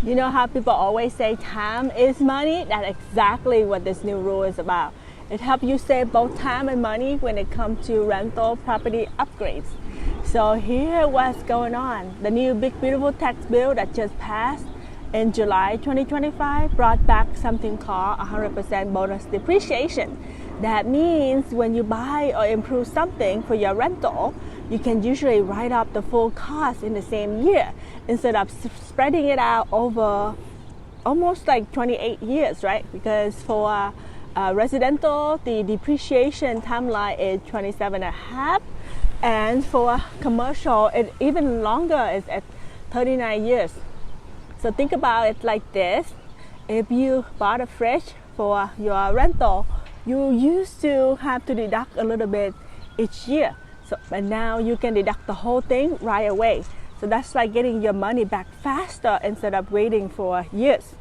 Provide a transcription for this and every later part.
You know how people always say time is money? That's exactly what this new rule is about. It helps you save both time and money when it comes to rental property upgrades. So here what's going on. The new big beautiful tax bill that just passed in July 2025 brought back something called 100% bonus depreciation. That means when you buy or improve something for your rental, you can usually write off the full cost in the same year instead of spreading it out over almost like 28 years, right? Because for residential, the depreciation timeline is 27 and a half, and for commercial, it even longer is at 39 years. So think about it like this. If you bought a fridge for your rental, you used to have to deduct a little bit each year. But now you can deduct the whole thing right away. So that's like getting your money back faster instead of waiting for years.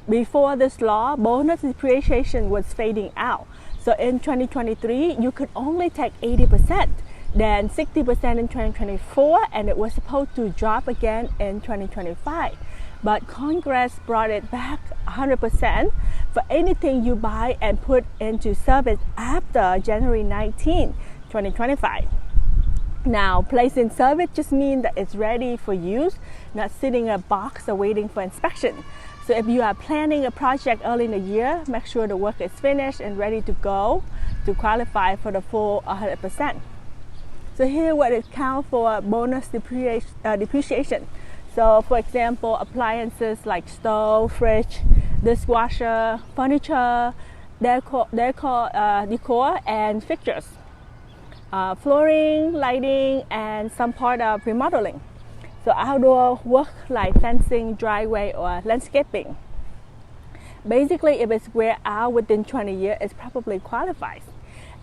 Before this law, bonus depreciation was fading out. So in 2023, you could only take 80%, then 60% in 2024, and it was supposed to drop again in 2025. But Congress brought it back 100% for anything you buy and put into service after January 19, 2025. Now, placed in service just means that it's ready for use, not sitting in a box or waiting for inspection. So if you are planning a project early in the year, make sure the work is finished and ready to go to qualify for the full 100%. So here what it counts for bonus depreciation. So for example, appliances like stove, fridge, dishwasher, furniture, decor and fixtures. Flooring, lighting, and some part of remodeling. So outdoor work like fencing, driveway, or landscaping. Basically, if it's wear out within 20 years, it probably qualifies.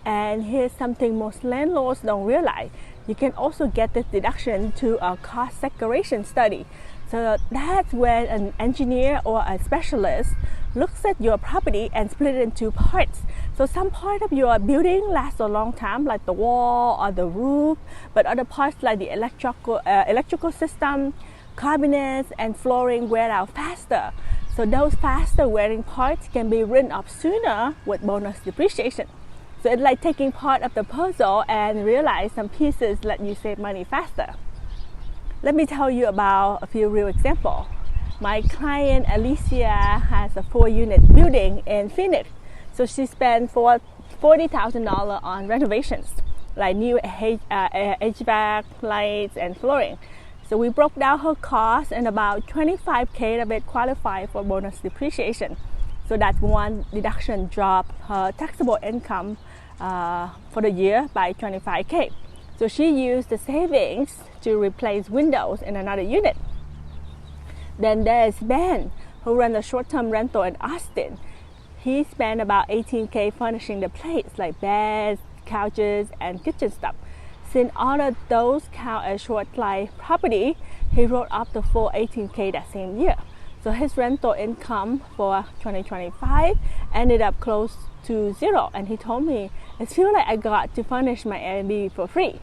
And here's something most landlords don't realize. You can also get this deduction to a cost segregation study. So that's when an engineer or a specialist looks at your property and split it into parts. So some part of your building lasts a long time, like the wall or the roof, but other parts like the electrical system, cabinets, and flooring wear out faster. So those faster wearing parts can be written off sooner with bonus depreciation. So it's like taking part of the puzzle and realize some pieces let you save money faster. Let me tell you about a few real examples. My client Alicia has a 4-unit building in Phoenix. So she spent $40,000 on renovations, like new HVAC, lights, and flooring. So we broke down her cost, and about $25,000 of it qualified for bonus depreciation. So that one deduction dropped her taxable income for the year by $25,000. So she used the savings to replace windows in another unit. Then there's Ben, who runs a short-term rental in Austin. He spent about $18,000 furnishing the place, like beds, couches, and kitchen stuff. Since all of those count as short-life property, he wrote off the full $18,000 that same year. So his rental income for 2025 ended up close to zero. And he told me, it feels like I got to furnish my Airbnb for free.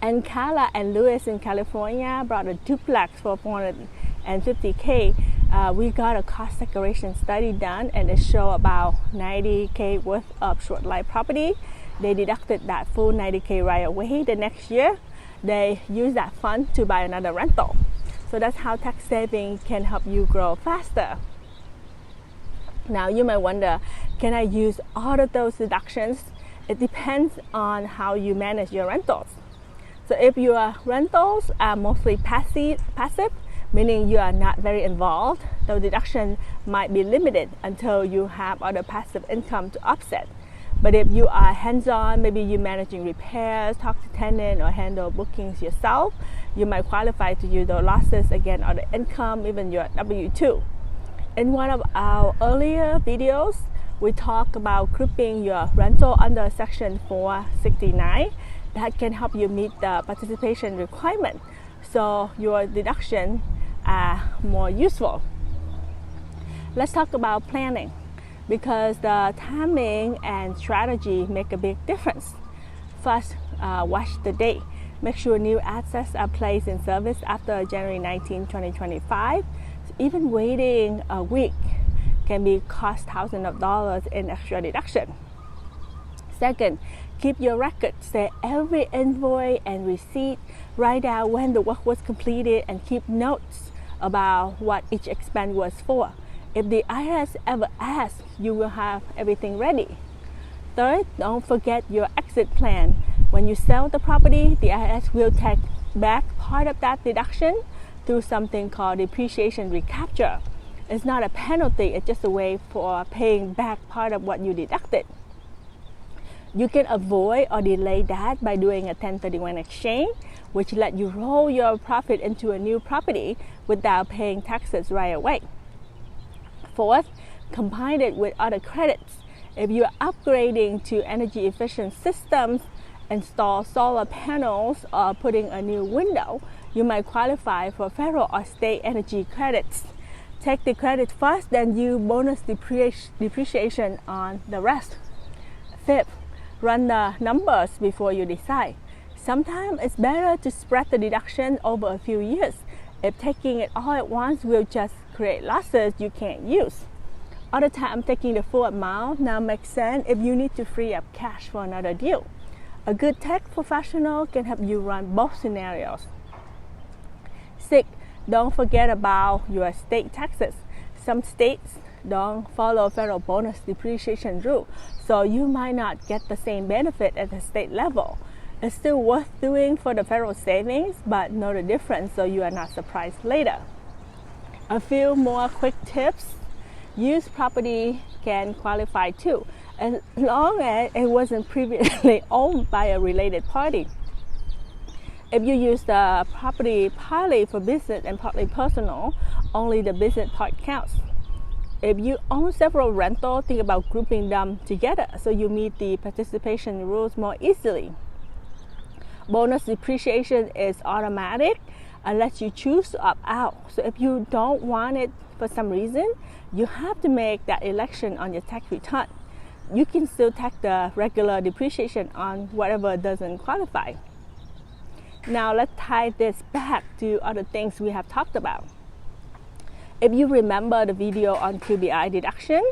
And Carla and Louis in California brought a duplex for $450,000. We got a cost segregation study done, and it showed about $90,000 worth of short life property. They deducted that full $90,000 right away. The next year, they used that fund to buy another rental. So that's how tax saving can help you grow faster. Now you might wonder, can I use all of those deductions? It depends on how you manage your rentals. So if your rentals are mostly passive, meaning you are not very involved, the deduction might be limited until you have other passive income to offset. But if you are hands-on, maybe you're managing repairs, talk to tenant, or handle bookings yourself, you might qualify to use those losses against other income, even your W-2. In one of our earlier videos, we talk about grouping your rental under Section 469. That can help you meet the participation requirement, so your deduction are more useful. Let's talk about planning, because the timing and strategy make a big difference. First, watch the date. Make sure new assets are placed in service after January 19, 2025. Even waiting a week can be cost thousands of dollars in extra deduction. Second, keep your record. Say every invoice and receipt. Write down when the work was completed and keep notes about what each expense was for. If the IRS ever asks, you will have everything ready. Third, don't forget your exit plan. When you sell the property, the IRS will take back part of that deduction through something called depreciation recapture. It's not a penalty, it's just a way for paying back part of what you deducted. You can avoid or delay that by doing a 1031 exchange, which let you roll your profit into a new property without paying taxes right away. Fourth, combine it with other credits. If you're upgrading to energy efficient systems, install solar panels, or putting a new window, you might qualify for federal or state energy credits. Take the credit first, then use bonus depreciation on the rest. Fifth, run the numbers before you decide. Sometimes it's better to spread the deduction over a few years. If taking it all at once will just create losses you can't use. Other time, taking the full amount now makes sense if you need to free up cash for another deal. A good tax professional can help you run both scenarios. 6. Don't forget about your state taxes. Some states don't follow federal bonus depreciation rule, so you might not get the same benefit at the state level. It's still worth doing for the federal savings, but know the difference so you are not surprised later. A few more quick tips. Used property can qualify too, as long as it wasn't previously owned by a related party. If you use the property partly for business and partly personal, only the business part counts. If you own several rentals, think about grouping them together so you meet the participation rules more easily. Bonus depreciation is automatic unless you choose to opt out. So if you don't want it for some reason, you have to make that election on your tax return. You can still tax the regular depreciation on whatever doesn't qualify. Now let's tie this back to other things we have talked about. If you remember the video on QBI deduction,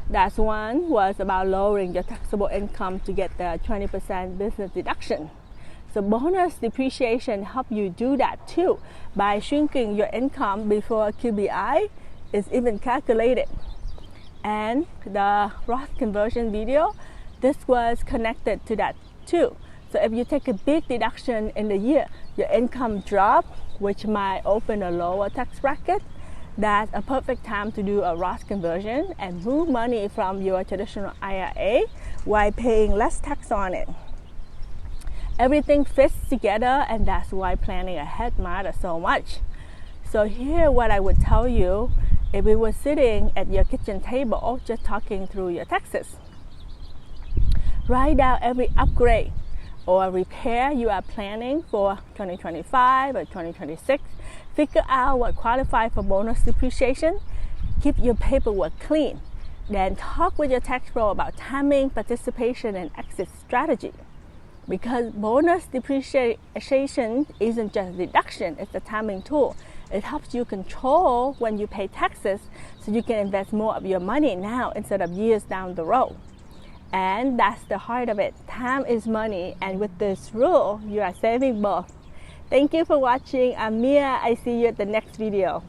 that one was about lowering your taxable income to get the 20% business deduction. So bonus depreciation help you do that too by shrinking your income before QBI is even calculated. And the Roth conversion video, this was connected to that too. So if you take a big deduction in the year, your income drop, which might open a lower tax bracket, that's a perfect time to do a Roth conversion and move money from your traditional IRA while paying less tax on it. Everything fits together, and that's why planning ahead matters so much. So here what I would tell you if we were sitting at your kitchen table just talking through your taxes. Write down every upgrade or repair you are planning for 2025 or 2026. Figure out what qualifies for bonus depreciation. Keep your paperwork clean. Then talk with your tax pro about timing, participation, and exit strategy. Because bonus depreciation isn't just deduction, it's a timing tool. It helps you control when you pay taxes so you can invest more of your money now instead of years down the road. And that's the heart of it. Time is money, and with this rule, you are saving both. Thank you for watching. I'm Mia. I see you at the next video.